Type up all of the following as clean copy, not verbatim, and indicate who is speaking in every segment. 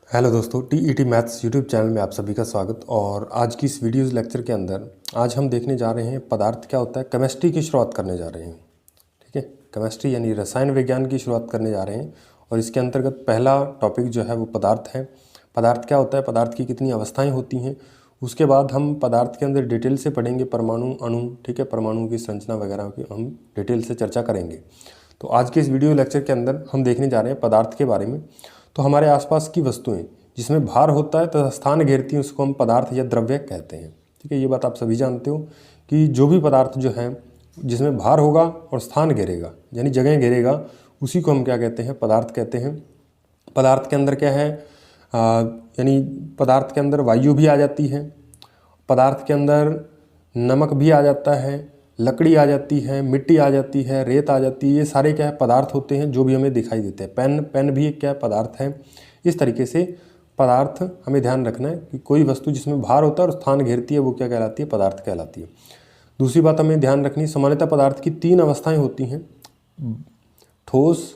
Speaker 1: Hello दोस्तों, TET maths YouTube channel में आप सभी का स्वागत। और आज की इस वीडियोस लेक्चर के अंदर आज हम देखने जा रहे हैं पदार्थ क्या होता है। केमिस्ट्री की शुरुआत करने जा रहे हैं। ठीक है, केमिस्ट्री यानी रसायन विज्ञान की शुरुआत करने जा रहे हैं। और इसके अंतर्गत पहला टॉपिक जो है वो पदार्थ है। पदार्थ क्या होता है, पदार्थ की कितनी अवस्थाएँ होती हैं। उसके बाद हम पदार्थ के अंदर डिटेल से पढ़ेंगे परमाणु, अणु, ठीक है, परमाणु की संरचना वगैरह की हम डिटेल से चर्चा करेंगे। तो आज के इस वीडियो लेक्चर के अंदर हम देखने जा रहे हैं पदार्थ के बारे में। तो हमारे आसपास की वस्तुएं जिसमें भार होता है तथा स्थान घेरती हैं उसको हम पदार्थ या द्रव्य कहते हैं। ठीक है, ये बात आप सभी जानते हो कि जो भी पदार्थ जो है जिसमें भार होगा और स्थान घेरेगा यानी जगह घेरेगा उसी को हम क्या कहते हैं, पदार्थ कहते हैं। पदार्थ के अंदर क्या है, यानी पदार्थ के अंदर वायु भी आ जाती है, पदार्थ के अंदर नमक भी आ जाता है, लकड़ी आ जाती है, मिट्टी आ जाती है, रेत आ जाती है। ये सारे क्या है, पदार्थ होते हैं जो भी हमें दिखाई देते हैं। पेन भी एक क्या है, पदार्थ है। इस तरीके से पदार्थ हमें ध्यान रखना है कि कोई वस्तु जिसमें भार होता है और स्थान घेरती है वो क्या कहलाती है, पदार्थ कहलाती है। दूसरी बात हमें ध्यान रखनी, सामान्यतः पदार्थ की 3 अवस्थाएं होती हैं, ठोस,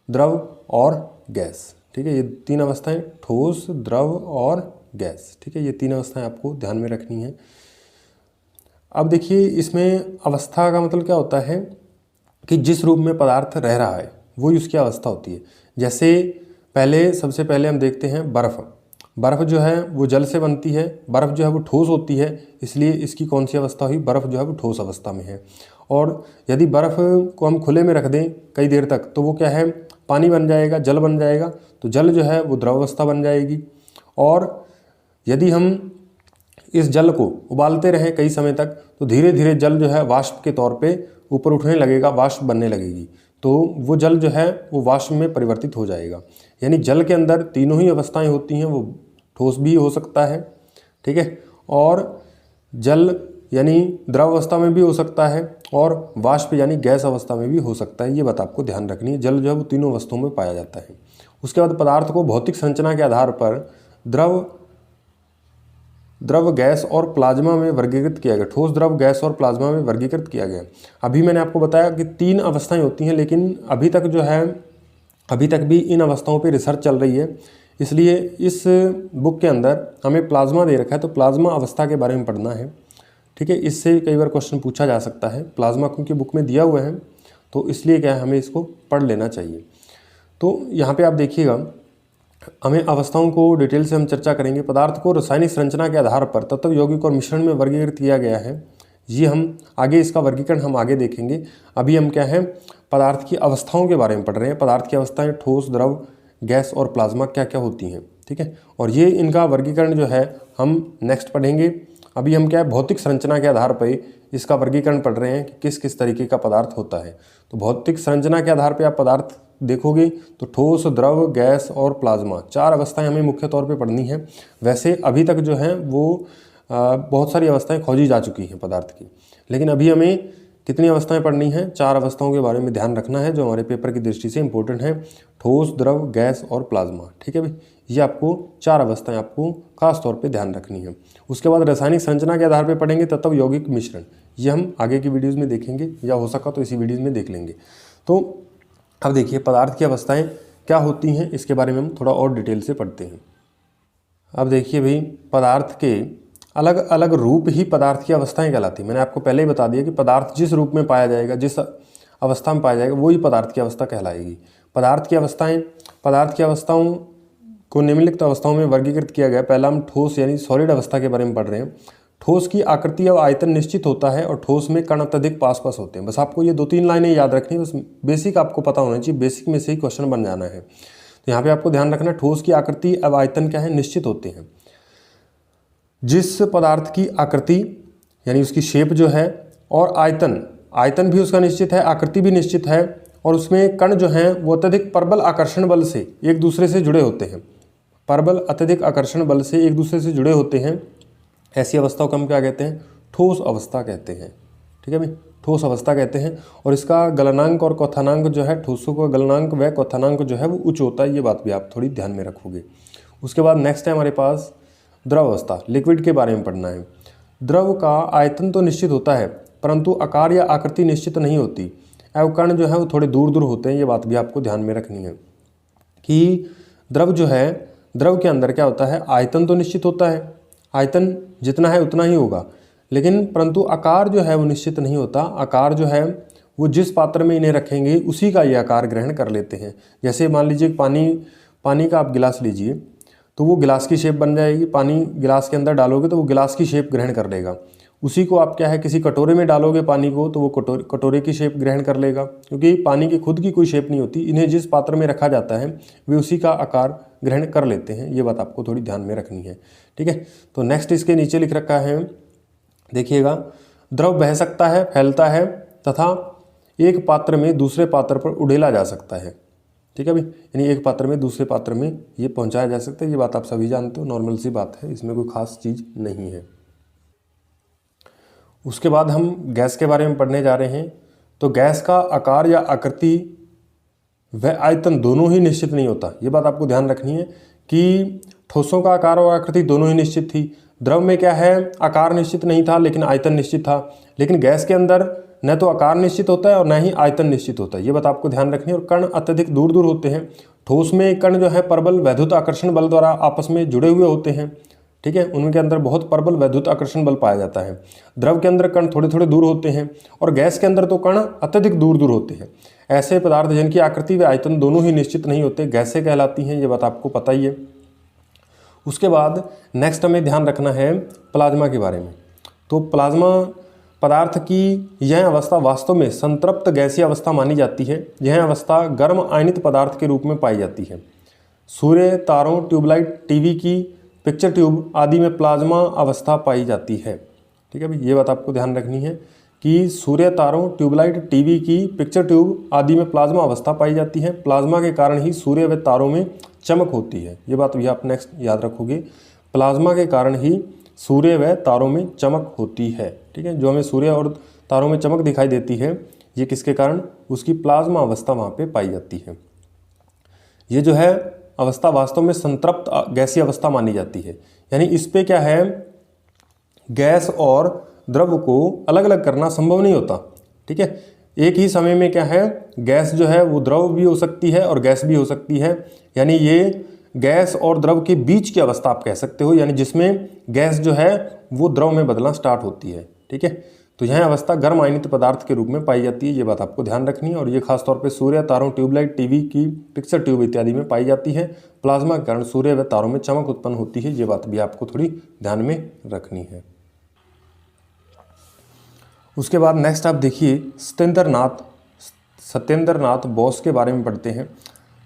Speaker 1: द्रव और गैस। ठीक है, ये 3 अवस्थाएं, ठोस, द्रव और गैस। ठीक है, ये 3 अवस्थाएं आपको ध्यान में रखनी है। अब देखिए, इसमें अवस्था का मतलब क्या होता है कि जिस रूप में पदार्थ रह रहा है वही उसकी अवस्था होती है। जैसे सबसे पहले हम देखते हैं बर्फ़। बर्फ़ जो है वो जल से बनती है, बर्फ़ जो है वो ठोस होती है, इसलिए इसकी कौन सी अवस्था हुई, बर्फ़ जो है वो ठोस अवस्था में है। और यदि बर्फ़ को हम खुले में रख दें कई देर तक तो वो क्या है, पानी बन जाएगा, जल बन जाएगा। तो जल जो है वो द्रव अवस्था बन जाएगी। और यदि हम इस जल को उबालते रहें कई समय तक तो धीरे धीरे जल जो है वाष्प के तौर पे ऊपर उठने लगेगा, वाष्प बनने लगेगी। तो वो जल जो है वो वाष्प में परिवर्तित हो जाएगा। यानी जल के अंदर तीनों ही अवस्थाएं होती हैं, वो ठोस भी हो सकता है, ठीक है, और जल यानी द्रव अवस्था में भी हो सकता है, और वाष्प यानी गैस अवस्था में भी हो सकता है। ये बात आपको ध्यान रखनी है। जल जो है वो तीनों अवस्थाओं में पाया जाता है। उसके बाद पदार्थ को भौतिक संरचना के आधार पर द्रव, गैस और प्लाज्मा में वर्गीकृत किया गया। ठोस, द्रव, गैस और प्लाज्मा में वर्गीकृत किया गया। अभी मैंने आपको बताया कि 3 अवस्थाएं होती हैं, लेकिन अभी तक भी इन अवस्थाओं पे रिसर्च चल रही है। इसलिए इस बुक के अंदर हमें प्लाज्मा दे रखा है, तो प्लाज्मा अवस्था के बारे में पढ़ना है। ठीक है, इससे कई बार क्वेश्चन पूछा जा सकता है। प्लाज्मा क्योंकि बुक में दिया हुआ है तो इसलिए क्या है, हमें इसको पढ़ लेना चाहिए। तो यहाँ पर आप देखिएगा, हमें अवस्थाओं को डिटेल से हम चर्चा करेंगे। पदार्थ को रासायनिक संरचना के आधार पर तत्व, यौगिक और मिश्रण में वर्गीकृत किया गया है। ये हम आगे इसका वर्गीकरण हम आगे देखेंगे। अभी हम क्या है, पदार्थ की अवस्थाओं के बारे में पढ़ रहे हैं। पदार्थ की अवस्थाएं ठोस, द्रव, गैस और प्लाज्मा क्या क्या होती हैं। ठीक है, और ये इनका वर्गीकरण जो है हम नेक्स्ट पढ़ेंगे। अभी हम क्या है, भौतिक संरचना के आधार पर इसका वर्गीकरण पढ़ रहे हैं कि किस किस तरीके का पदार्थ होता है। तो भौतिक संरचना के आधार पर आप पदार्थ देखोगे तो ठोस, द्रव, गैस और प्लाज्मा 4 अवस्थाएं हमें मुख्य तौर पे पढ़नी है। वैसे अभी तक जो है वो बहुत सारी अवस्थाएं खोजी जा चुकी हैं पदार्थ की, लेकिन अभी हमें कितनी अवस्थाएं पढ़नी हैं, 4 अवस्थाओं के बारे में ध्यान रखना है जो हमारे पेपर की दृष्टि से इंपॉर्टेंट है। ठोस, द्रव, गैस और प्लाज्मा। ठीक है भाई, ये आपको 4 अवस्थाएं आपको खास तौर पे ध्यान रखनी है। उसके बाद रासायनिक संरचना के आधार पर पढ़ेंगे तत्व, यौगिक, मिश्रण। ये हम आगे की वीडियोज़ में देखेंगे, या हो सका तो इसी वीडियोज़ में देख लेंगे। तो अब देखिए, पदार्थ की अवस्थाएं क्या होती हैं इसके बारे में हम थोड़ा और डिटेल से पढ़ते हैं। अब देखिए भाई, पदार्थ के अलग अलग रूप ही पदार्थ की अवस्थाएं कहलाती हैं। मैंने आपको पहले ही बता दिया कि पदार्थ जिस रूप में पाया जाएगा, जिस अवस्था में पाया जाएगा, वही पदार्थ की अवस्था कहलाएगी। पदार्थ की अवस्थाओं को निम्नलिखित अवस्थाओं में वर्गीकृत किया गया। पहला हम ठोस यानी सॉलिड अवस्था के बारे में पढ़ रहे हैं। ठोस की आकृति और आयतन निश्चित होता है और ठोस में कण अत्यधिक पास होते हैं। बस आपको ये 2-3 लाइनें याद रखनी है, बस बेसिक आपको पता होना चाहिए, बेसिक में से ही क्वेश्चन बन जाना है। तो यहाँ पे आपको ध्यान रखना, ठोस की आकृति और आयतन क्या है, निश्चित होते हैं। जिस पदार्थ की आकृति यानी उसकी शेप जो है और आयतन भी उसका निश्चित है, आकृति भी निश्चित है, और उसमें कण जो हैं वो अत्यधिक प्रबल आकर्षण बल से एक दूसरे से जुड़े होते हैं। प्रबल अत्यधिक आकर्षण बल से एक दूसरे से जुड़े होते हैं। ऐसी अवस्था को हम क्या कहते हैं, ठोस अवस्था कहते हैं। ठीक है भाई, ठोस अवस्था कहते हैं। और इसका गलनांक और क्वथनांक जो है, ठोसों का गलनांक व क्वथनांक जो है वो उच्च होता है। ये बात भी आप थोड़ी ध्यान में रखोगे। उसके बाद नेक्स्ट है हमारे पास द्रव अवस्था, लिक्विड के बारे में पढ़ना है। द्रव का आयतन तो निश्चित होता है परंतु आकार या आकृति निश्चित नहीं होती, एवं कण जो है वो थोड़े दूर दूर होते हैं। ये बात भी आपको ध्यान में रखनी है कि द्रव जो है द्रव के अंदर क्या होता है, आयतन तो निश्चित होता है, आयतन जितना है उतना ही होगा, लेकिन परंतु आकार जो है वो निश्चित नहीं होता। आकार जो है वो जिस पात्र में इन्हें रखेंगे उसी का ये आकार ग्रहण कर लेते हैं। जैसे मान लीजिए पानी का आप गिलास लीजिए तो वो गिलास की शेप बन जाएगी, पानी गिलास के अंदर डालोगे तो वो गिलास की शेप ग्रहण कर लेगा। उसी को आप क्या है किसी कटोरे में डालोगे पानी को तो वो कटोरे की शेप ग्रहण कर लेगा, क्योंकि पानी की खुद की कोई शेप नहीं होती, इन्हें जिस पात्र में रखा जाता है वे उसी का आकार ग्रहण कर लेते हैं। ये बात आपको थोड़ी ध्यान में रखनी है, ठीक है। तो नेक्स्ट इसके नीचे लिख रखा है, देखिएगा, द्रव बह सकता है, फैलता है तथा एक पात्र में दूसरे पात्र पर उड़ेला जा सकता है, ठीक है भाई, यानी एक पात्र में दूसरे पात्र में ये पहुंचाया जा सकता है। ये बात आप सभी जानते हो, नॉर्मल सी बात है, इसमें कोई खास चीज़ नहीं है। उसके बाद हम गैस के बारे में पढ़ने जा रहे हैं। तो गैस का आकार या आकृति व आयतन दोनों ही निश्चित नहीं होता। ये बात आपको ध्यान रखनी है कि ठोसों का आकार और आकृति दोनों ही निश्चित थी। द्रव में क्या है, आकार निश्चित नहीं था लेकिन आयतन निश्चित था। लेकिन गैस के अंदर न तो आकार निश्चित होता है और न ही आयतन निश्चित होता है। ये बात आपको ध्यान रखनी है। और कण अत्यधिक दूर दूर होते हैं। ठोस में कण जो है प्रबल वैद्युत आकर्षण बल द्वारा आपस में जुड़े हुए होते हैं, ठीक है, उनके अंदर बहुत प्रबल वैद्युत आकर्षण बल पाया जाता है। द्रव के अंदर कण थोड़े थोड़े दूर होते हैं और गैस के अंदर तो कण अत्यधिक दूर दूर होते हैं। ऐसे पदार्थ जिनकी आकृति व आयतन दोनों ही निश्चित नहीं होते गैसें कहलाती हैं। ये बात आपको पता ही है। उसके बाद नेक्स्ट हमें ध्यान रखना है प्लाज्मा के बारे में। तो प्लाज्मा पदार्थ की यह अवस्था वास्तव में संतृप्त गैसीय अवस्था मानी जाती है। यह अवस्था गर्म आयनित पदार्थ के रूप में पाई जाती है। सूर्य, तारों, ट्यूबलाइट, टीवी की पिक्चर ट्यूब आदि में प्लाज्मा अवस्था पाई जाती है, ठीक है भाई। ये बात आपको ध्यान रखनी है कि सूर्य, तारों, ट्यूबलाइट, टीवी की पिक्चर ट्यूब आदि में प्लाज्मा अवस्था पाई जाती है। प्लाज्मा के कारण ही सूर्य व तारों में चमक होती है। ये बात भी आप नेक्स्ट याद रखोगे। प्लाज्मा के कारण ही सूर्य व तारों में चमक होती है, ठीक है। जो हमें सूर्य और तारों में चमक दिखाई देती है ये किसके कारण, उसकी प्लाज्मा अवस्था वहाँ पे पाई जाती है। ये जो है अवस्था वास्तव में संतृप्त गैसीय अवस्था मानी जाती है। यानी इस पे क्या है, गैस और द्रव को अलग अलग करना संभव नहीं होता, ठीक है। एक ही समय में क्या है, गैस जो है वो द्रव भी हो सकती है और गैस भी हो सकती है। यानी ये गैस और द्रव के बीच की अवस्था आप कह सकते हो, यानी जिसमें गैस जो है वो द्रव में बदलना स्टार्ट होती है, ठीक है। तो यह अवस्था गर्म आयनित पदार्थ के रूप में पाई जाती है। ये बात आपको ध्यान रखनी है। और ये खासतौर पे सूर्य, तारों, ट्यूबलाइट, टीवी की पिक्चर ट्यूब इत्यादि में पाई जाती है। प्लाज्मा के कारण सूर्य व तारों में चमक उत्पन्न होती है। ये बात भी आपको थोड़ी ध्यान में रखनी है। उसके बाद नेक्स्ट आप देखिए सत्येंद्र नाथ बोस के बारे में पढ़ते हैं।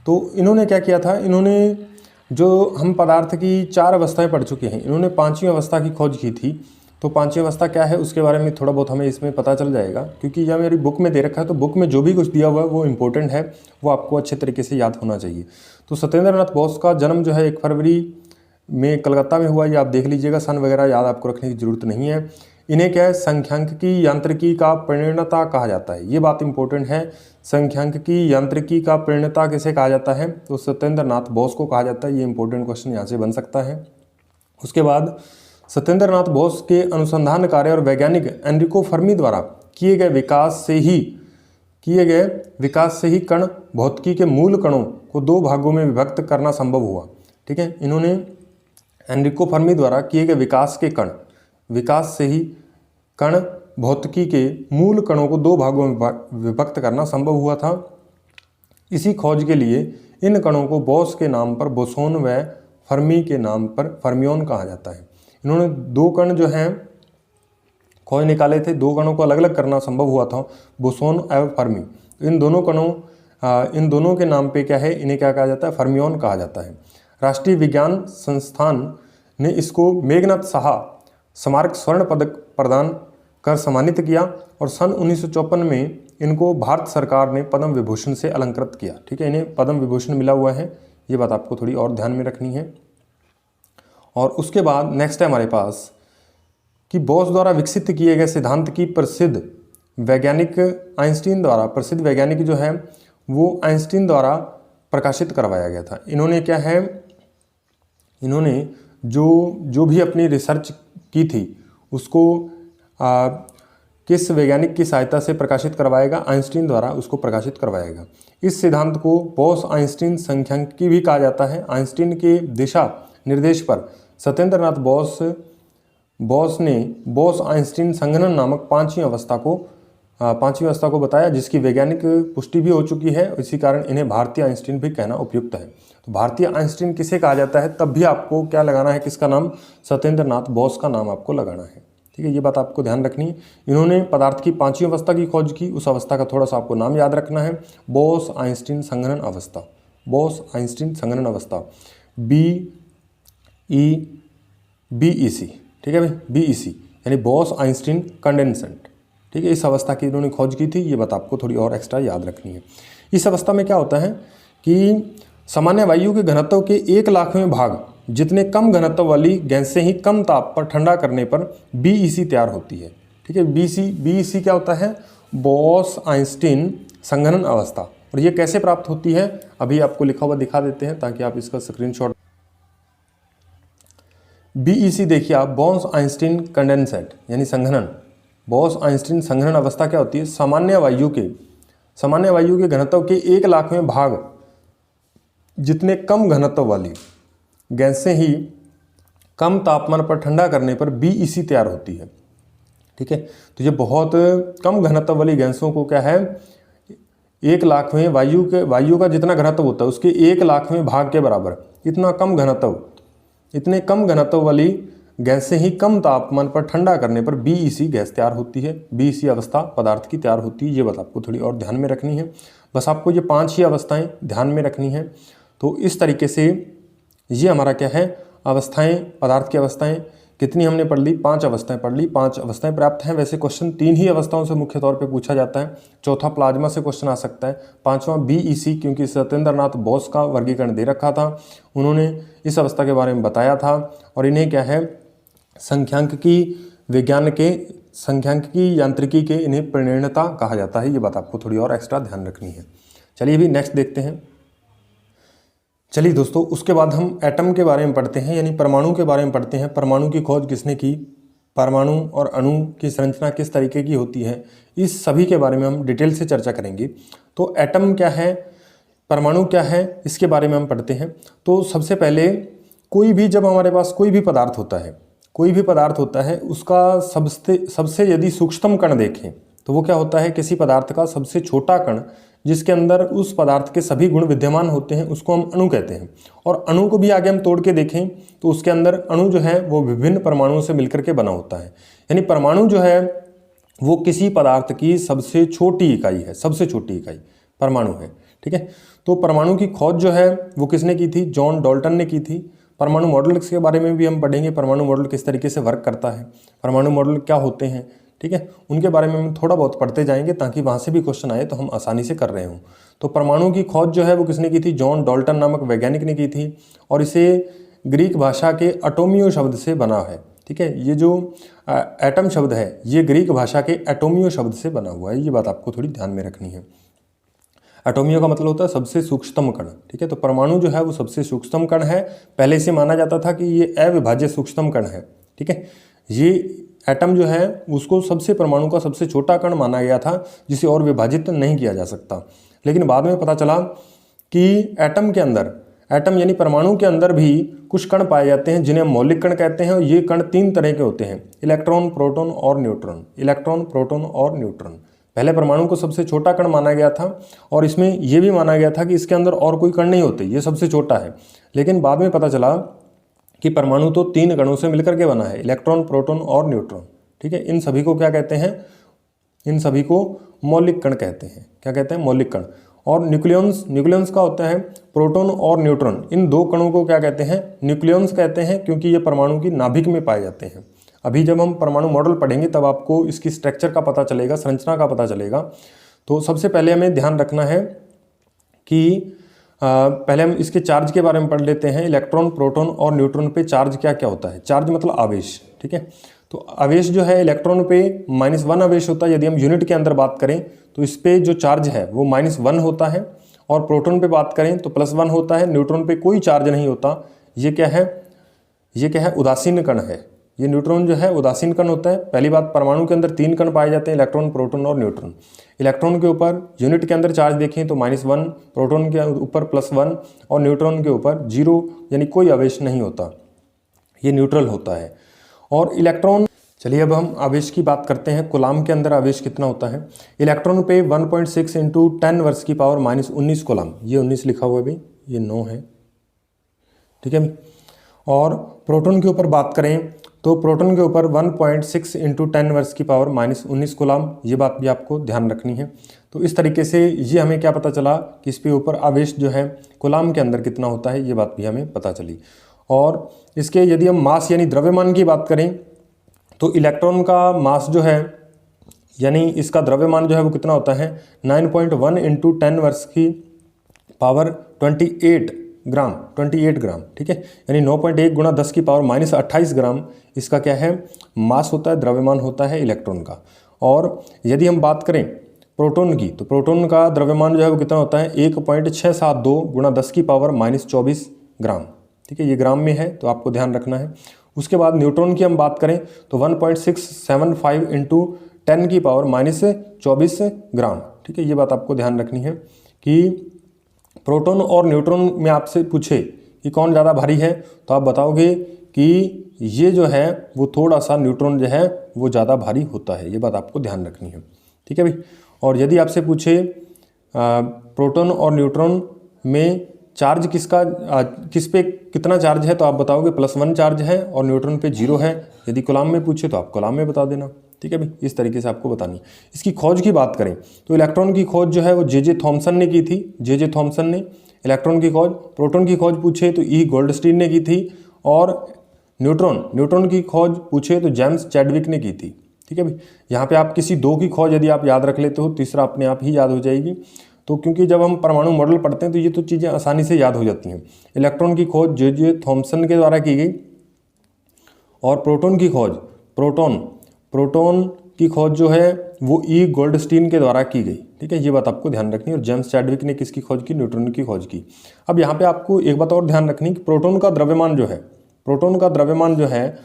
Speaker 1: तो इन्होंने क्या किया था, इन्होंने जो हम पदार्थ की 4 अवस्थाएं पढ़ चुके हैं, इन्होंने 5वीं अवस्था की खोज की थी। तो 5वीं अवस्था क्या है उसके बारे में थोड़ा बहुत हमें इसमें पता चल जाएगा, क्योंकि यह मेरी बुक में दे रखा है। तो बुक में जो भी कुछ दिया हुआ है वो इंपॉर्टेंट है, वो आपको अच्छे तरीके से याद होना चाहिए। तो सत्येंद्र नाथ बोस का जन्म जो है 1 फरवरी में कलकत्ता में हुआ। ये आप देख लीजिएगा, सन वगैरह याद आपको रखने की जरूरत नहीं है। इन्हें क्या है, सांख्यिकी यांत्रिकी का प्रणेता कहा जाता है। ये बात इंपॉर्टेंट है। सांख्यिकी यांत्रिकी का प्रणेता किसे कहा जाता है, तो सत्येंद्र नाथ बोस को कहा जाता है। ये इंपॉर्टेंट क्वेश्चन यहाँ से बन सकता है। उसके बाद सत्येंद्र नाथ बोस के अनुसंधान कार्य और वैज्ञानिक एनरिको फर्मी द्वारा किए गए विकास से ही कण भौतिकी के मूल कणों को 2 भागों में विभक्त करना संभव हुआ, ठीक है। इन्होंने एनरिको फर्मी द्वारा किए गए विकास से ही कण भौतिकी के मूल कणों को 2 भागों में विभक्त करना संभव हुआ था। इसी खोज के लिए इन कणों को बोस के नाम पर बोसोन व फर्मी के नाम पर फर्मियोन कहा जाता है। इन्होंने 2 कण जो हैं खोज निकाले थे, 2 कणों को अलग अलग करना संभव हुआ था, बोसोन एवं फर्मी। इन दोनों के नाम पे क्या है, इन्हें क्या कहा जाता है, फर्मियोन कहा जाता है। राष्ट्रीय विज्ञान संस्थान ने इसको मेघनाथ साहा स्मारक स्वर्ण पदक प्रदान कर सम्मानित किया और सन 1954 में इनको भारत सरकार ने पद्म विभूषण से अलंकृत किया, ठीक है। इन्हें पद्म विभूषण मिला हुआ है। ये बात आपको थोड़ी और ध्यान में रखनी है। और उसके बाद नेक्स्ट है हमारे पास कि बोस द्वारा विकसित किए गए सिद्धांत की प्रसिद्ध वैज्ञानिक जो है वो आइंस्टीन द्वारा प्रकाशित करवाया गया था। इन्होंने क्या है, इन्होंने जो भी अपनी रिसर्च की थी उसको किस वैज्ञानिक की सहायता से प्रकाशित करवाएगा? आइंस्टीन द्वारा उसको प्रकाशित करवाएगा। इस सिद्धांत को बॉस आइंस्टीन संख्यांकिकी भी कहा जाता है। आइंस्टीन के दिशा निर्देश पर सत्येंद्रनाथ बोस ने बॉस आइंस्टीन संघनन नामक पांचवी अवस्था को बताया, जिसकी वैज्ञानिक पुष्टि भी हो चुकी है। इसी कारण इन्हें भारतीय आइंस्टीन भी कहना उपयुक्त है। तो भारतीय आइंस्टीन किसे कहा जाता है? तब भी आपको क्या लगाना है? किसका नाम? सत्येंद्रनाथ बोस का नाम आपको लगाना है। ठीक है, ये बात आपको ध्यान रखनी है। इन्होंने पदार्थ की पांचवी अवस्था की खोज की। उस अवस्था का थोड़ा सा आपको नाम याद रखना है, बोस आइंस्टीन संघनन अवस्था। बोस आइंस्टीन संघनन अवस्था, BEC। ठीक है भाई, BEC यानी बोस आइंस्टीन कंडेंसेंट। ठीक है, इस अवस्था की इन्होंने खोज की थी। ये बात आपको थोड़ी और एक्स्ट्रा याद रखनी है। इस अवस्था में क्या होता है कि सामान्य वायु के घनत्व के 1,00,000वें भाग जितने कम घनत्व वाली गैस से ही कम ताप पर ठंडा करने पर BEC तैयार होती है। ठीक है, BEC क्या होता है? बॉस आइंस्टीन संघनन अवस्था। और ये कैसे प्राप्त होती है? अभी आपको लिखा हुआ दिखा देते हैं ताकि आप इसका स्क्रीनशॉट। BEC देखिए आप, बॉस आइंस्टीन कंडेंसेट यानी संघनन। बॉस आइंस्टीन संघनन अवस्था क्या होती है? सामान्य वायु के घनत्व के 1,00,000वें भाग जितने कम घनत्व वाली गैस से ही कम तापमान पर ठंडा करने पर BEC तैयार होती है। ठीक है, तो ये बहुत कम घनत्व वाली गैसों को क्या है, 1,00,000वें वायु का जितना घनत्व होता है उसके 1,00,000वें भाग के बराबर इतने कम घनत्व वाली गैस से ही कम तापमान पर ठंडा करने पर BEC गैस तैयार होती है। BEC अवस्था पदार्थ की तैयार होती है। ये बात आपको थोड़ी और ध्यान में रखनी है। बस आपको ये 5 ही अवस्थाएं ध्यान में रखनी है। तो इस तरीके से ये हमारा क्या है, अवस्थाएं, पदार्थ की अवस्थाएं कितनी हमने पढ़ ली? 5 अवस्थाएं पढ़ ली। 5 अवस्थाएं प्राप्त हैं। वैसे क्वेश्चन 3 ही अवस्थाओं से मुख्य तौर पे पूछा जाता है। चौथा प्लाज्मा से क्वेश्चन आ सकता है। 5वां BEC, क्योंकि सत्येंद्रनाथ बोस का वर्गीकरण दे रखा था, उन्होंने इस अवस्था के बारे में बताया था। और इन्हें क्या है, सांख्यिकी यांत्रिकी के इन्हें प्रणेता कहा जाता है। ये बात आपको थोड़ी और एक्स्ट्रा ध्यान रखनी है। चलिए अभी नेक्स्ट देखते हैं। चलिए दोस्तों, उसके बाद हम एटम के बारे में पढ़ते हैं, यानी परमाणु के बारे में पढ़ते हैं। परमाणु की खोज किसने की? परमाणु और अणु की संरचना किस तरीके की होती है, इस सभी के बारे में हम डिटेल से चर्चा करेंगे। तो एटम क्या है, परमाणु क्या है, इसके बारे में हम पढ़ते हैं। तो सबसे पहले जब हमारे पास कोई भी पदार्थ होता है उसका सबसे यदि सूक्ष्मतम कण देखें तो वो क्या होता है, किसी पदार्थ का सबसे छोटा कण जिसके अंदर उस पदार्थ के सभी गुण विद्यमान होते हैं उसको हम अणु कहते हैं। और अणु को भी आगे हम तोड़ के देखें तो उसके अंदर अणु जो है वो विभिन्न परमाणुओं से मिलकर के बना होता है। यानी परमाणु जो है वो किसी पदार्थ की सबसे छोटी इकाई है, सबसे छोटी इकाई परमाणु है। ठीक है, तो परमाणु की खोज जो है वो किसने की थी? जॉन डाल्टन ने की थी। परमाणु मॉडल के बारे में भी हम पढ़ेंगे, परमाणु मॉडल किस तरीके से वर्क करता है, परमाणु मॉडल क्या होते हैं। ठीक है, उनके बारे में हम थोड़ा बहुत पढ़ते जाएंगे ताकि वहाँ से भी क्वेश्चन आए तो हम आसानी से कर रहे हों। तो परमाणु की खोज जो है वो किसने की थी? जॉन डाल्टन नामक वैज्ञानिक ने की थी। और इसे ग्रीक भाषा के एटोमियो शब्द से बना है। ठीक है, ये जो एटम शब्द है ये ग्रीक भाषा के एटोमियो शब्द से बना हुआ है। ये बात आपको थोड़ी ध्यान में रखनी है। एटोमियो का मतलब होता है सबसे सूक्ष्मतम कण। ठीक है, तो परमाणु जो है वो सबसे सूक्ष्मतम कण है। पहले से माना जाता था कि ये अविभाज्य सूक्ष्मतम कण है। ठीक है, ये एटम जो है उसको परमाणु का सबसे छोटा कण माना गया था जिसे और विभाजित नहीं किया जा सकता। लेकिन बाद में पता चला कि एटम यानी परमाणु के अंदर भी कुछ कण पाए जाते हैं जिन्हें हम मौलिक कण कहते हैं। और ये कण 3 तरह के होते हैं, इलेक्ट्रॉन, प्रोटॉन और न्यूट्रॉन। पहले परमाणु को सबसे छोटा कण माना गया था और इसमें यह भी माना गया था कि इसके अंदर और कोई कण नहीं होते, ये सबसे छोटा है। लेकिन बाद में पता चला कि परमाणु तो 3 कणों से मिलकर के बना है, इलेक्ट्रॉन, प्रोटॉन और न्यूट्रॉन। ठीक है, इन सभी को क्या कहते हैं? इन सभी को मौलिक कण कहते हैं। क्या कहते हैं? मौलिक कण। और न्यूक्लियंस का होता है प्रोटॉन और न्यूट्रॉन। इन 2 कणों को क्या कहते हैं? न्यूक्लियंस कहते हैं, क्योंकि ये परमाणु की नाभिक में पाए जाते हैं। अभी जब हम परमाणु मॉडल पढ़ेंगे तब आपको इसकी स्ट्रक्चर का पता चलेगा, संरचना का पता चलेगा। तो सबसे पहले हमें ध्यान रखना है कि पहले हम इसके चार्ज के बारे में पढ़ लेते हैं। इलेक्ट्रॉन, प्रोटॉन और न्यूट्रॉन पे चार्ज क्या क्या होता है? चार्ज मतलब आवेश। ठीक है, तो आवेश जो है इलेक्ट्रॉन पे -1 आवेश होता है। यदि हम यूनिट के अंदर बात करें तो इस पे जो चार्ज है वो -1 होता है। और प्रोटॉन पे बात करें तो +1 होता है। न्यूट्रॉन पे कोई चार्ज नहीं होता। ये क्या है? उदासीन कण है। ये न्यूट्रॉन जो है उदासीन कण होता है। पहली बात, परमाणु के अंदर 3 कण पाए जाते हैं, इलेक्ट्रॉन, प्रोटॉन और न्यूट्रॉन। इलेक्ट्रॉन के ऊपर यूनिट के अंदर चार्ज देखें तो -1, प्रोटॉन के ऊपर +1 और न्यूट्रॉन के ऊपर 0, यानी कोई आवेश नहीं होता, ये न्यूट्रल होता है। और इलेक्ट्रॉन, चलिए अब हम आवेश की बात करते हैं। कूलाम के अंदर आवेश कितना होता है? इलेक्ट्रॉन पे 1.6 × 10⁻⁻19 कूलाम, ये 19 लिखा हुआ है भाई, ये 9 है, ठीक है। और प्रोटॉन के ऊपर बात करें तो प्रोटॉन के ऊपर 1.6 × 10⁻⁻19 कूलाम, ये बात भी आपको ध्यान रखनी है। तो इस तरीके से ये हमें क्या पता चला कि इस पे ऊपर आवेश जो है कूलाम के अंदर कितना होता है, ये बात भी हमें पता चली। और इसके यदि हम मास यानी द्रव्यमान की बात करें तो इलेक्ट्रॉन का मास जो है यानी इसका द्रव्यमान जो है वो कितना होता है? 9.1 × 10⁻28 ग्राम, 28 ग्राम, ठीक है। यानी 9.1 × 10⁻28 ग्राम इसका क्या है? मास होता है, द्रव्यमान होता है इलेक्ट्रॉन का। और यदि हम बात करें प्रोटॉन की तो प्रोटॉन का द्रव्यमान जो है वो कितना होता है? 1.672 × 10⁻24 ग्राम, ठीक है, ये ग्राम में है तो आपको ध्यान रखना है। उसके बाद न्यूट्रॉन की हम बात करें तो 1.675 × 10⁻24 ग्राम, ठीक है, ये बात आपको ध्यान रखनी है कि प्रोटॉन और न्यूट्रॉन में आपसे पूछे कि कौन ज़्यादा भारी है तो आप बताओगे कि ये जो है वो थोड़ा सा न्यूट्रॉन जो है वो ज़्यादा भारी होता है, ये बात आपको ध्यान रखनी है, ठीक है भाई। और यदि आपसे पूछे प्रोटॉन और न्यूट्रॉन में चार्ज किस पे कितना चार्ज है तो आप बताओगे +1 चार्ज है और न्यूट्रॉन पे 0 है। यदि कूलाम में पूछे तो आप कूलाम में बता देना, ठीक है भाई। इस तरीके से आपको बतानी है। इसकी खोज की बात करें तो इलेक्ट्रॉन की खोज जो है वो जे थॉमसन ने की थी, जे थॉमसन ने इलेक्ट्रॉन की खोज। प्रोटॉन की खोज पूछे तो ई गोल्डस्टीन ने की थी। और न्यूट्रॉन की खोज पूछे तो जेम्स चैडविक ने की थी, ठीक है भाई। यहाँ पे आप किसी 2 की खोज यदि आप याद रख लेते हो, तीसरा अपने आप ही याद हो जाएगी। तो क्योंकि जब हम परमाणु मॉडल पढ़ते हैं तो ये तो चीज़ें आसानी से याद हो जाती हैं। इलेक्ट्रॉन की खोज जे थॉमसन के द्वारा की गई और प्रोटॉन की खोज प्रोटॉन की खोज जो है वो ई गोल्डस्टीन के द्वारा की गई, ठीक है, ये बात आपको ध्यान रखनी है। और जेम्स चैडविक ने किसकी खोज की? न्यूट्रॉन की खोज की। अब यहाँ पे आपको एक बात और ध्यान रखनी कि प्रोटॉन का द्रव्यमान जो है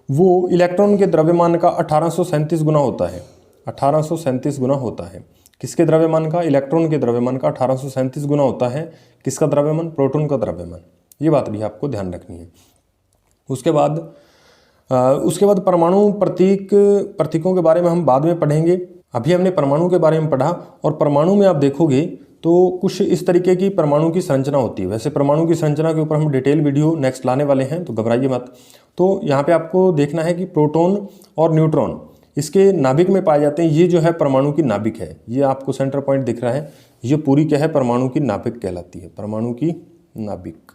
Speaker 1: वो इलेक्ट्रॉन के द्रव्यमान का 1837 गुना होता है, 1837 गुना होता है। किसके द्रव्यमान का? इलेक्ट्रॉन के द्रव्यमान का 1837 गुना होता है। किसका द्रव्यमान? प्रोटॉन का द्रव्यमान, ये बात भी आपको ध्यान रखनी है। उसके बाद परमाणु प्रतीकों के बारे में हम बाद में पढ़ेंगे। अभी हमने परमाणु के बारे में पढ़ा और परमाणु में आप देखोगे तो कुछ इस तरीके की परमाणु की संरचना होती है। वैसे परमाणु की संरचना के ऊपर हम डिटेल वीडियो नेक्स्ट लाने वाले हैं, तो घबराइए मत। तो यहाँ पे आपको देखना है कि प्रोटॉन और न्यूट्रॉन इसके नाभिक में पाए जाते हैं। ये जो है परमाणु की नाभिक है, ये आपको सेंटर पॉइंट दिख रहा है, ये पूरी क्या है? परमाणु की नाभिक कहलाती है, परमाणु की नाभिक,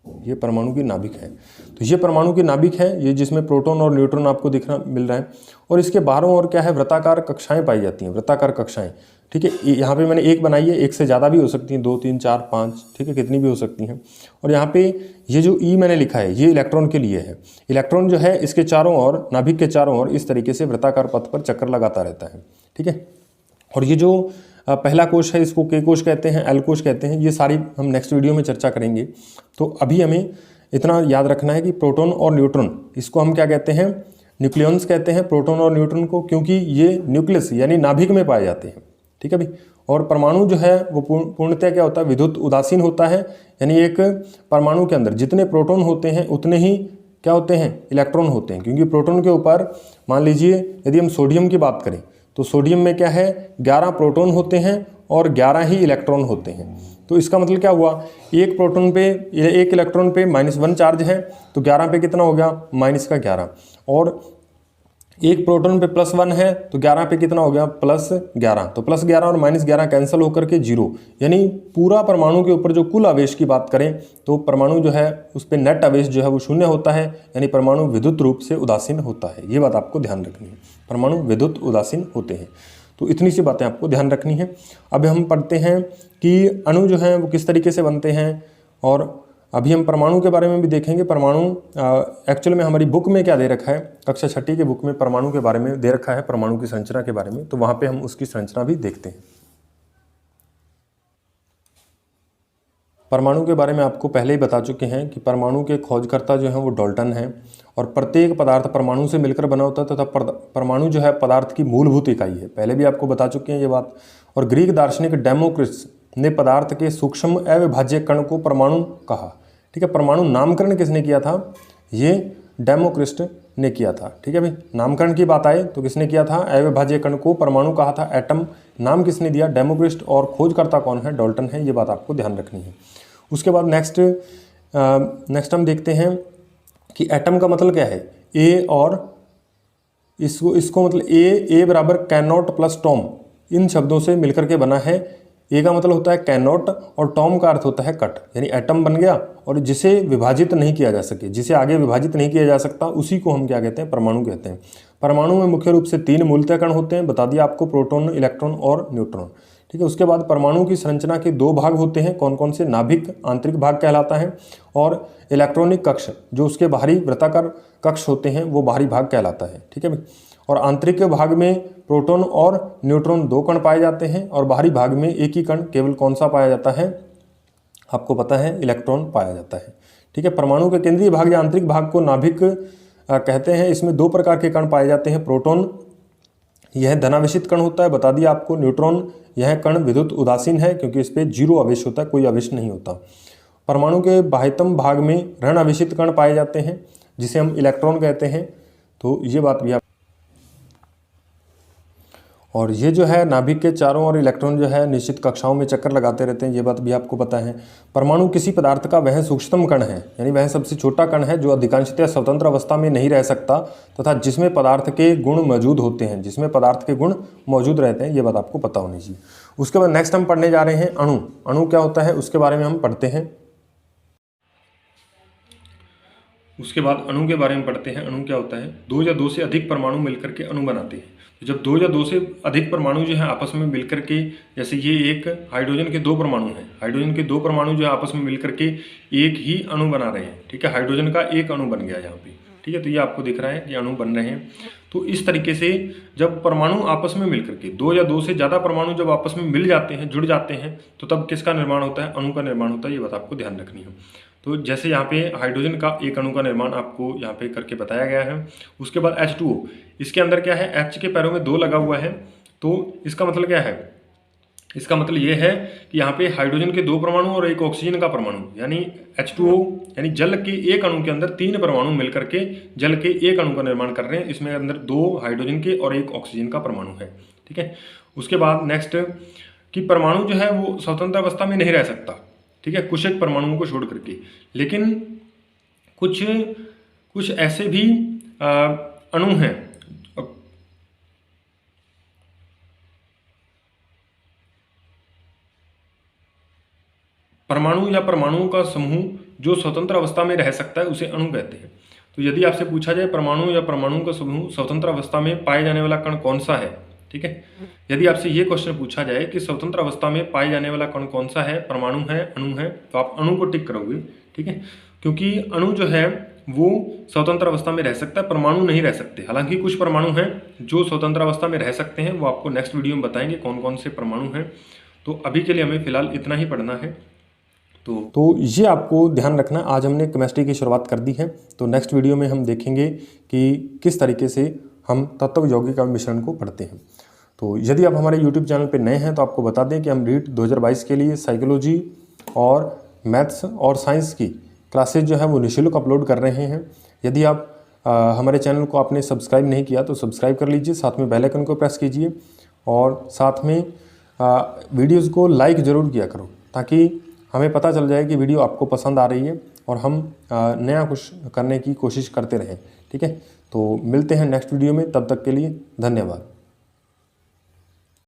Speaker 1: ये परमाणु की नाभिक है। तो ये परमाणु की नाभिक है, ये जिसमें प्रोटॉन और न्यूट्रॉन आपको मिल रहा है। और इसके बाहरों और क्या है? वृत्ताकार कक्षाएं पाई जाती हैं, वृत्ताकार कक्षाएं, ठीक है। यहाँ पे मैंने एक बनाई है, एक से ज़्यादा भी हो सकती हैं, 2 3 4 5, ठीक है, कितनी भी हो सकती हैं। और यहाँ पे ये जो ई मैंने लिखा है ये इलेक्ट्रॉन के लिए है। इलेक्ट्रॉन जो है इसके चारों ओर, नाभिक के चारों ओर इस तरीके से वृत्ताकार पथ पर चक्कर लगाता रहता है, ठीक है। और ये जो पहला कोश है इसको के कोश कहते हैं, एल कोश कहते हैं। ये सारी हम नेक्स्ट वीडियो में चर्चा करेंगे। तो अभी हमें इतना याद रखना है कि प्रोटॉन और न्यूट्रॉन, इसको हम क्या कहते हैं? न्यूक्लियॉन्स कहते हैं प्रोटॉन और न्यूट्रॉन को, क्योंकि ये न्यूक्लियस यानी नाभिक में पाए जाते हैं, ठीक है भाई। और परमाणु जो है वो पूर्णतः क्या होता है? विद्युत उदासीन होता है। यानी एक परमाणु के अंदर जितने प्रोटॉन होते हैं उतने ही क्या होते हैं? इलेक्ट्रॉन होते हैं। क्योंकि प्रोटॉन के ऊपर मान लीजिए यदि हम सोडियम की बात करें तो सोडियम में क्या है? 11 प्रोटॉन होते हैं और 11 ही इलेक्ट्रॉन होते हैं। तो इसका मतलब क्या हुआ? एक इलेक्ट्रॉन पे -1 चार्ज है तो 11 पे कितना हो गया? -11। और एक प्रोटॉन पे +1 है तो 11 पे कितना हो गया? +11। तो +11 और -11 कैंसिल होकर के 0, यानी पूरा परमाणु के ऊपर जो कुल आवेश की बात करें तो परमाणु जो है उस पर नेट आवेश जो है वो 0 होता है, यानी परमाणु विद्युत रूप से उदासीन होता है। ये बात आपको ध्यान रखनी है, परमाणु विद्युत उदासीन होते हैं। तो इतनी सी बातें आपको ध्यान रखनी है। अब हम पढ़ते हैं कि अणु जो हैं वो किस तरीके से बनते हैं, और अभी हम परमाणु के बारे में भी देखेंगे। परमाणु एक्चुअल में हमारी बुक में क्या दे रखा है, कक्षा 6 के बुक में परमाणु के बारे में दे रखा है, परमाणु की संरचना के बारे में, तो वहाँ पे हम उसकी संरचना भी देखते हैं। परमाणु के बारे में आपको पहले ही बता चुके हैं कि परमाणु के खोजकर्ता जो हैं वो डाल्टन हैं और प्रत्येक पदार्थ परमाणु से मिलकर बना होता है तथा परमाणु जो है पदार्थ की मूलभूत इकाई है। पहले भी आपको बता चुके हैं ये बात। और ग्रीक दार्शनिक डेमोक्रिटस ने पदार्थ के सूक्ष्म अविभाज्य कण को परमाणु कहा। ठीक है, परमाणु नामकरण किसने किया था? ये डेमोक्रिटस ने किया था। ठीक है भाई, नामकरण की बात आए तो किसने किया था? अविभाज्य कण को परमाणु कहा था। एटम नाम किसने दिया? डेमोक्रिटस। और खोजकर्ता कौन है? डाल्टन है। ये बात आपको ध्यान रखनी है। उसके बाद नेक्स्ट हम देखते हैं कि एटम का मतलब क्या है। ए और इसको मतलब ए बराबर कैन नॉट प्लस टॉम, इन शब्दों से मिलकर के बना है। ए का मतलब होता है कैन नॉट और टॉम का अर्थ होता है कट, यानी एटम बन गया और जिसे विभाजित नहीं किया जा सके, जिसे आगे विभाजित नहीं किया जा सकता, उसी को हम क्या कहते हैं? परमाणु कहते हैं। परमाणु में मुख्य रूप से 3 मूलतः कण होते हैं, बता दिया आपको, प्रोटॉन, इलेक्ट्रॉन और न्यूट्रॉन। ठीक है, उसके बाद परमाणु की संरचना के 2 भाग होते हैं। कौन कौन से? नाभिक आंतरिक भाग कहलाता है और इलेक्ट्रॉनिक कक्ष जो उसके बाहरी वृत्ताकार कक्ष होते हैं वो बाहरी भाग कहलाता है। ठीक है भाई। और आंतरिक भाग में प्रोटॉन और न्यूट्रॉन 2 कण पाए जाते हैं और बाहरी भाग में एक ही कण केवल कौन सा पाया जाता है? आपको पता है, इलेक्ट्रॉन पाया जाता है। ठीक है, परमाणु के केंद्रीय भाग या आंतरिक भाग को नाभिक कहते हैं। इसमें 2 प्रकार के कण पाए जाते हैं। प्रोटॉन यह धनावेशित कण होता है, बता दिया आपको। न्यूट्रॉन यह कण विद्युत उदासीन है क्योंकि इस पर 0 आवेश होता है, कोई आवेश नहीं होता। परमाणु के बाह्यतम भाग में ऋण आवेशित कण पाए जाते हैं जिसे हम इलेक्ट्रॉन कहते हैं। तो ये बात भी आप, और ये जो है नाभिक के चारों ओर इलेक्ट्रॉन जो है निश्चित कक्षाओं में चक्कर लगाते रहते हैं, ये बात भी आपको पता है। परमाणु किसी पदार्थ का वह सूक्ष्मतम कण है, यानी वह सबसे छोटा कण है जो अधिकांशतः स्वतंत्र अवस्था में नहीं रह सकता तथा जिसमें पदार्थ के गुण मौजूद होते हैं, जिसमें पदार्थ के गुण मौजूद रहते हैं। ये बात आपको पता होनी चाहिए। उसके बाद नेक्स्ट हम पढ़ने जा रहे हैं अणु। अणु क्या होता है उसके बारे में हम पढ़ते हैं। उसके बाद अणु के बारे में पढ़ते हैं। अणु क्या होता है? 2 या 2 से अधिक परमाणु मिलकर के अणु बनाते हैं। तो जब 2 या 2 से अधिक परमाणु जो है आपस में मिलकर के, जैसे ये एक हाइड्रोजन के 2 परमाणु हैं, हाइड्रोजन के 2 परमाणु जो है आपस में मिलकर के एक ही अणु बना रहे हैं। ठीक है, हाइड्रोजन का एक अणु बन गया यहाँ पे। ठीक है, तो ये आपको दिख रहा है कि अणु बन रहे हैं। तो इस तरीके से जब परमाणु आपस में मिलकर के 2 या 2 से ज़्यादा परमाणु जब आपस में मिल जाते हैं, जुड़ जाते हैं, तो तब किसका निर्माण होता है? अणु का निर्माण होता है। ये बात आपको ध्यान रखनी है। तो जैसे यहाँ पे हाइड्रोजन का एक अणु का निर्माण आपको यहाँ पे करके बताया गया है। उसके बाद H2O, इसके अंदर क्या है? H के पैरों में 2 लगा हुआ है। तो इसका मतलब क्या है? इसका मतलब ये है कि यहाँ पे हाइड्रोजन के 2 परमाणु और एक ऑक्सीजन का परमाणु, यानी H2O, यानी जल के एक अणु के अंदर 3 परमाणु मिलकर के जल के एक अणु का निर्माण कर रहे हैं। इसमें अंदर 2 हाइड्रोजन के और एक ऑक्सीजन का परमाणु है। ठीक है, उसके बाद नेक्स्ट कि परमाणु जो है वो स्वतंत्र अवस्था में नहीं रह सकता। ठीक है, कुछ एक परमाणुओं को छोड़ करके, लेकिन कुछ ऐसे भी अणु हैं, परमाणु या परमाणुओं का समूह जो स्वतंत्र अवस्था में रह सकता है उसे अणु कहते हैं। तो यदि आपसे पूछा जाए परमाणु या परमाणुओं का समूह स्वतंत्र अवस्था में पाए जाने वाला कण कौन सा है, ठीक है, यदि आपसे ये क्वेश्चन पूछा जाए कि स्वतंत्र अवस्था में पाए जाने वाला कण कौन सा है, परमाणु है, अणु है, तो आप अणु को टिक करोगे। ठीक है, क्योंकि अणु जो है वो स्वतंत्र अवस्था में रह सकता है, परमाणु नहीं रह सकते। हालांकि कुछ परमाणु हैं जो स्वतंत्र अवस्था में रह सकते हैं, वो आपको नेक्स्ट वीडियो में बताएंगे कौन कौन से परमाणु हैं। तो अभी के लिए हमें फिलहाल इतना ही पढ़ना है। तो ये आपको ध्यान रखना। आज हमने केमिस्ट्री की शुरुआत कर दी है, तो नेक्स्ट वीडियो में हम देखेंगे कि किस तरीके से हम तत्व यौगिक मिश्रण को पढ़ते हैं। तो यदि आप हमारे YouTube चैनल पर नए हैं तो आपको बता दें कि हम रीट 2022 के लिए साइकोलॉजी और मैथ्स और साइंस की क्लासेज जो है वो निःशुल्क अपलोड कर रहे हैं। यदि आप हमारे चैनल को आपने सब्सक्राइब नहीं किया तो सब्सक्राइब कर लीजिए, साथ में बेल आइकन को प्रेस कीजिए और साथ में वीडियोज़ को लाइक ज़रूर किया करो, ताकि हमें पता चल जाए कि वीडियो आपको पसंद आ रही है और हम नया कुछ करने की कोशिश करते रहें। ठीक है, तो मिलते हैं नेक्स्ट वीडियो में, तब तक के लिए धन्यवाद।